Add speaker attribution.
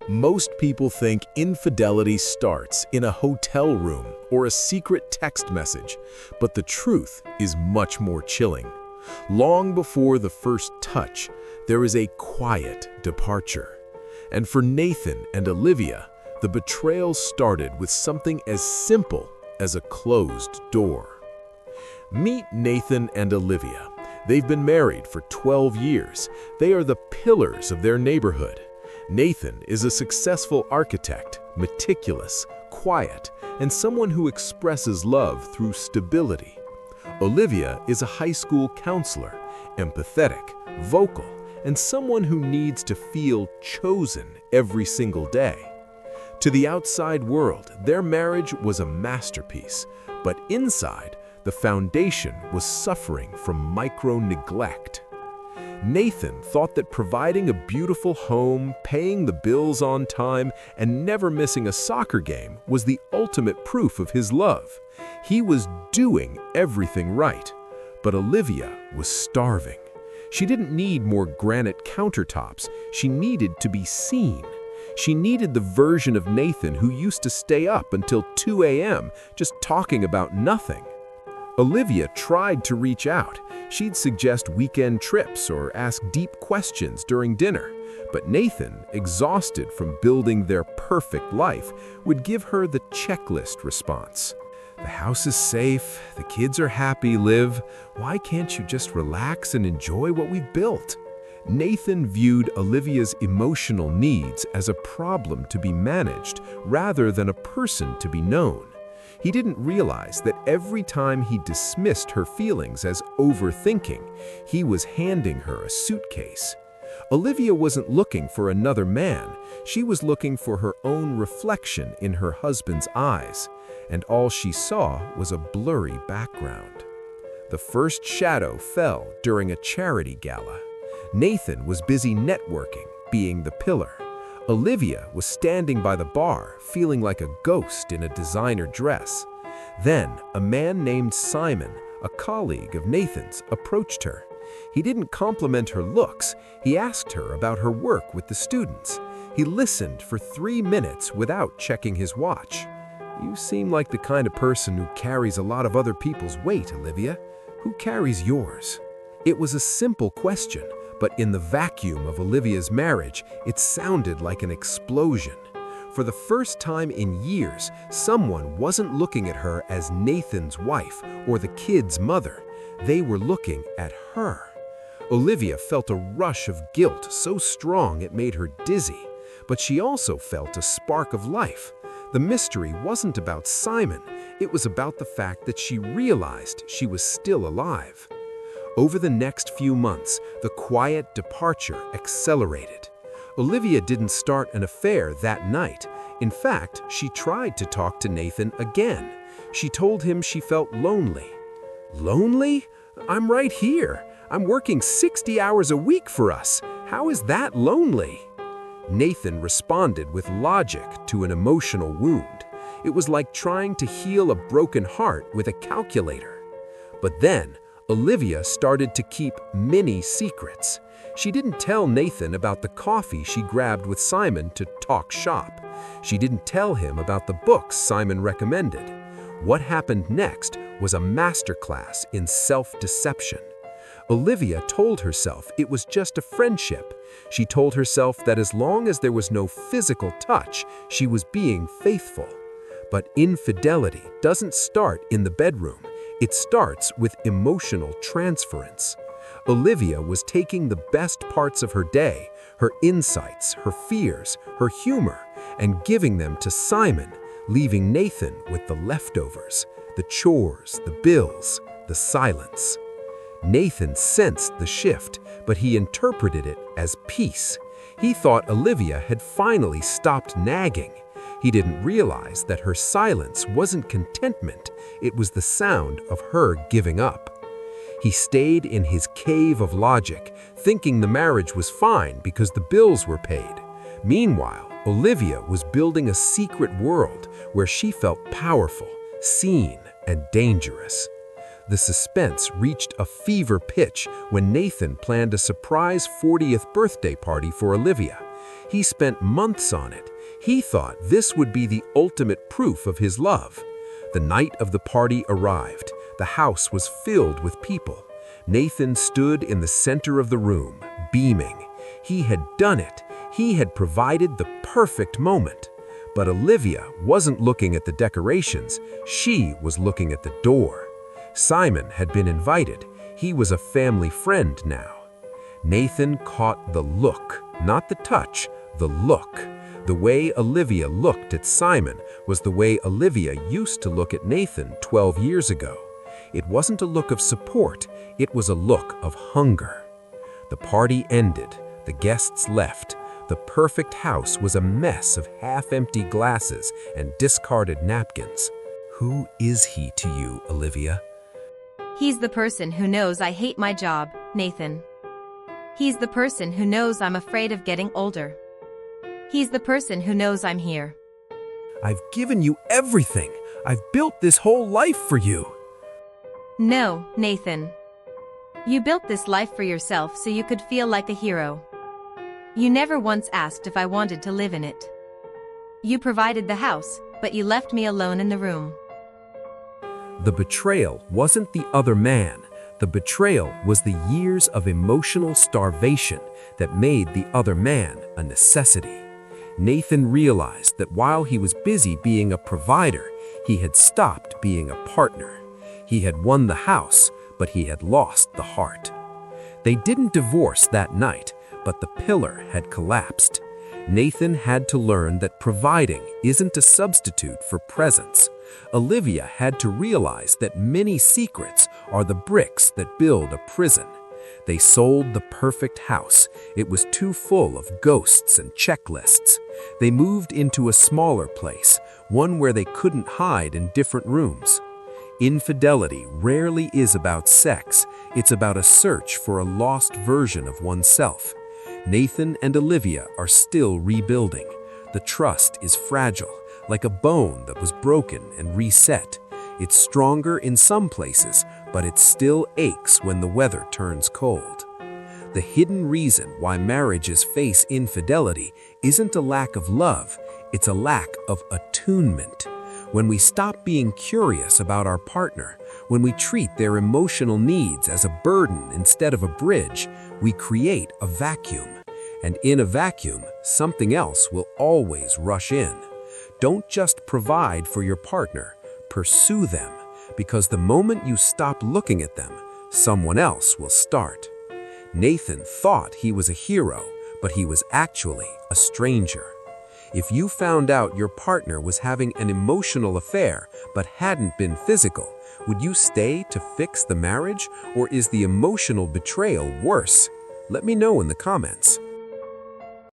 Speaker 1: Most people think infidelity starts in a hotel room or a secret text message, but the truth is much more chilling. Long before the first touch, there is a quiet departure. And for Nathan and Olivia, the betrayal started with something as simple as a closed door. Meet Nathan and Olivia. They've been married for 12 years. They are the pillars of their neighborhood. Nathan is a successful architect, meticulous, quiet, and someone who expresses love through stability. Olivia is a high school counselor, empathetic, vocal, and someone who needs to feel chosen every single day. To the outside world, their marriage was a masterpiece, but inside, the foundation was suffering from micro-neglect. Nathan thought that providing a beautiful home, paying the bills on time, and never missing a soccer game was the ultimate proof of his love. He was doing everything right. But Olivia was starving. She didn't need more granite countertops. She needed to be seen. She needed the version of Nathan who used to stay up until 2 a.m. just talking about nothing. Olivia tried to reach out. She'd suggest weekend trips or ask deep questions during dinner. But Nathan, exhausted from building their perfect life, would give her the checklist response. The house is safe, the kids are happy, Liv. Why can't you just relax and enjoy what we've built? Nathan viewed Olivia's emotional needs as a problem to be managed rather than a person to be known. He didn't realize that every time he dismissed her feelings as overthinking, he was handing her a suitcase. Olivia wasn't looking for another man. She was looking for her own reflection in her husband's eyes, and all she saw was a blurry background. The first shadow fell during a charity gala. Nathan was busy networking, being the pillar. Olivia was standing by the bar, feeling like a ghost in a designer dress. Then, a man named Simon, a colleague of Nathan's, approached her. He didn't compliment her looks. He asked her about her work with the students. He listened for 3 minutes without checking his watch. "You seem like the kind of person who carries a lot of other people's weight, Olivia. Who carries yours?" It was a simple question, but in the vacuum of Olivia's marriage, it sounded like an explosion. For the first time in years, someone wasn't looking at her as Nathan's wife or the kid's mother. They were looking at her. Olivia felt a rush of guilt so strong it made her dizzy, but she also felt a spark of life. The mystery wasn't about Simon, it was about the fact that she realized she was still alive. Over the next few months, the quiet departure accelerated. Olivia didn't start an affair that night. In fact, she tried to talk to Nathan again. She told him she felt lonely. "Lonely? I'm right here. I'm working 60 hours a week for us. How is that lonely?" Nathan responded with logic to an emotional wound. It was like trying to heal a broken heart with a calculator. But then, Olivia started to keep many secrets. She didn't tell Nathan about the coffee she grabbed with Simon to talk shop. She didn't tell him about the books Simon recommended. What happened next was a masterclass in self-deception. Olivia told herself it was just a friendship. She told herself that as long as there was no physical touch, she was being faithful. But infidelity doesn't start in the bedroom. It starts with emotional transference. Olivia was taking the best parts of her day, her insights, her fears, her humor, and giving them to Simon, leaving Nathan with the leftovers, the chores, the bills, the silence. Nathan sensed the shift, but he interpreted it as peace. He thought Olivia had finally stopped nagging. He didn't realize that her silence wasn't contentment, it was the sound of her giving up. He stayed in his cave of logic, thinking the marriage was fine because the bills were paid. Meanwhile, Olivia was building a secret world where she felt powerful, seen, and dangerous. The suspense reached a fever pitch when Nathan planned a surprise 40th birthday party for Olivia.
Speaker 2: He spent months on it. He thought this would be the ultimate proof of his love. The night of the party arrived. The house was filled with people. Nathan stood in the center of the room, beaming. He had done it. He had provided the perfect moment. But Olivia wasn't looking at the decorations. She was looking at the door. Simon had been invited. He was a family friend now. Nathan caught the look, not the touch, the look. The way Olivia looked at Simon was the way Olivia used to look at Nathan 12 years ago. It wasn't a look of support, it was a look of hunger. The party ended. The guests left. The perfect house was a mess of half-empty glasses and discarded napkins. Who is he to you, Olivia?
Speaker 3: He's the person who knows I hate my job, Nathan. He's the person who knows I'm afraid of getting older. He's the person who knows I'm here.
Speaker 2: I've given you everything. I've built this whole life for you.
Speaker 3: No, Nathan. You built this life for yourself so you could feel like a hero. You never once asked if I wanted to live in it. You provided the house, but you left me alone in the room.
Speaker 2: The betrayal wasn't the other man. The betrayal was the years of emotional starvation that made the other man a necessity. Nathan realized that while he was busy being a provider, he had stopped being a partner. He had won the house, but he had lost the heart. They didn't divorce that night, but the pillar had collapsed. Nathan had to learn that providing isn't a substitute for presence. Olivia had to realize that many secrets are the bricks that build a prison. They sold the perfect house. It was too full of ghosts and checklists. They moved into a smaller place, one where they couldn't hide in different rooms. Infidelity rarely is about sex. It's about a search for a lost version of oneself. Nathan and Olivia are still rebuilding. The trust is fragile, like a bone that was broken and reset. It's stronger in some places, but it still aches when the weather turns cold. The hidden reason why marriages face infidelity isn't a lack of love, it's a lack of attunement. When we stop being curious about our partner, when we treat their emotional needs as a burden instead of a bridge, we create a vacuum. And in a vacuum, something else will always rush in. Don't just provide for your partner, pursue them, because the moment you stop looking at them, someone else will start. Nathan thought he was a hero, but he was actually a stranger. If you found out your partner was having an emotional affair but hadn't been physical, would you stay to fix the marriage, or is the emotional betrayal worse? Let me know in the comments.